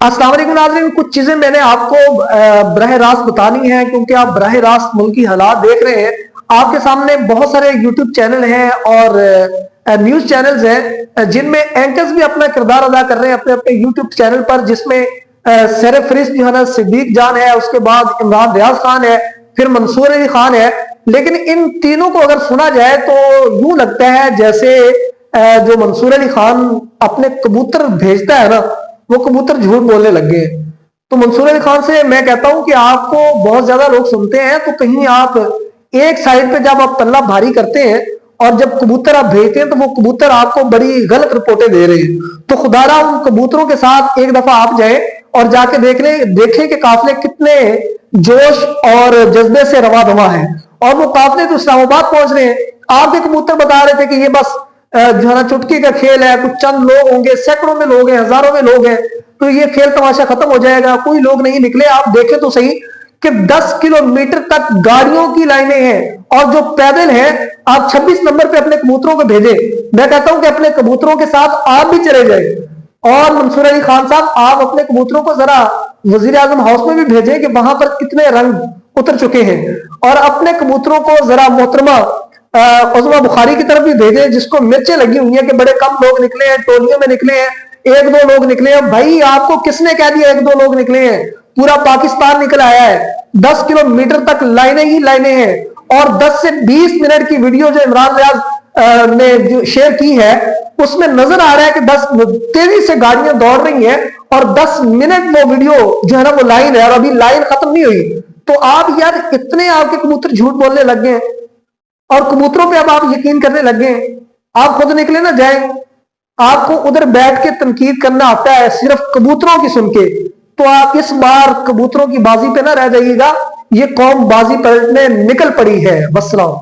अस्सलाम वालेकुम नाज़रीन, कुछ चीजें मैंने आपको बराह रास्त बतानी है क्योंकि आप बराह रास्त मुल्क की हालात देख रहे हैं। आपके सामने बहुत सारे यूट्यूब चैनल हैं और न्यूज चैनल्स हैं जिनमें एंकर्स भी अपना किरदार अदा कर रहे हैं अपने अपने यूट्यूब चैनल पर, जिसमें सरफरिस्त जो है ना सिद्दीक जान है, उसके बाद इमरान रियाज खान है, फिर मंसूर अली खान है। लेकिन इन तीनों को अगर सुना जाए तो यूं लगता है जैसे जो मंसूर अली खान अपने कबूतर भेजता है ना, वो कबूतर झूठ बोलने लग गए। तो मंसूर अली खान से मैं कहता हूं कि आपको बहुत ज्यादा लोग सुनते हैं, तो कहीं आप एक साइड पे जब आप पल्ला भारी करते हैं और जब कबूतर आप भेजते हैं तो वो कबूतर आपको बड़ी गलत रिपोर्टें दे रहे हैं। तो खुदारा उन कबूतरों के साथ एक दफा आप जाए और जाके देखें कि काफिले कितने जोश और जज्बे से रवा दवा है। और वो काफिले तो इस्लामाबाद पहुंच रहे हैं। आपके कबूतर बता रहे थे कि ये बस जो है ना चुटकी का खेल है, कुछ चंद लोग होंगे, सैकड़ों में लोग हैं, हजारों में लोग हैं, तो ये खेल तमाशा खत्म हो जाएगा, कोई लोग नहीं निकले। आप देखें तो सही कि 10 किलोमीटर तक गाड़ियों की लाइनें हैं और जो पैदल हैं। आप 26 नंबर पे अपने कबूतरों को भेजें। मैं कहता हूं कि अपने कबूतरों के साथ आप भी चले जाए। और मंसूर अली खान साहब, आप अपने कबूतरों को जरा वजीर आजम हाउस में भी भेजें कि वहां पर कितने रंग उतर चुके हैं। और अपने कबूतरों को जरा मोहतरमा उज़मा बुखारी की तरफ भी भेजे, जिसको मिर्चें लगी हुई हैं कि बड़े कम लोग निकले हैं, टोलियों में निकले हैं, एक दो लोग निकले हैं। भाई आपको किसने कह दिया एक दो लोग निकले हैं? पूरा पाकिस्तान निकल आया है। 10 किलोमीटर तक लाइनें ही लाइनें हैं। और 10 से 20 मिनट की वीडियो जो इमरान रियाज ने जो शेयर की है, उसमें नजर आ रहा है कि 10 तेजी से गाड़ियां दौड़ रही हैं और 10 मिनट वो वीडियो जो है ना वो लाइन है और अभी लाइन खत्म नहीं हुई। तो आप यार इतने आपके कबूतर झूठ बोलने लग गए हैं और कबूतरों पे अब आप यकीन करने लग गए हैं। आप खुद निकले ना जाए, आपको उधर बैठ के तनकीद करना आता है सिर्फ कबूतरों की सुन के। तो आप इस बार कबूतरों की बाजी पे ना रह जाइएगा, ये कौम बाजी पलटने निकल पड़ी है। वस्सलाम।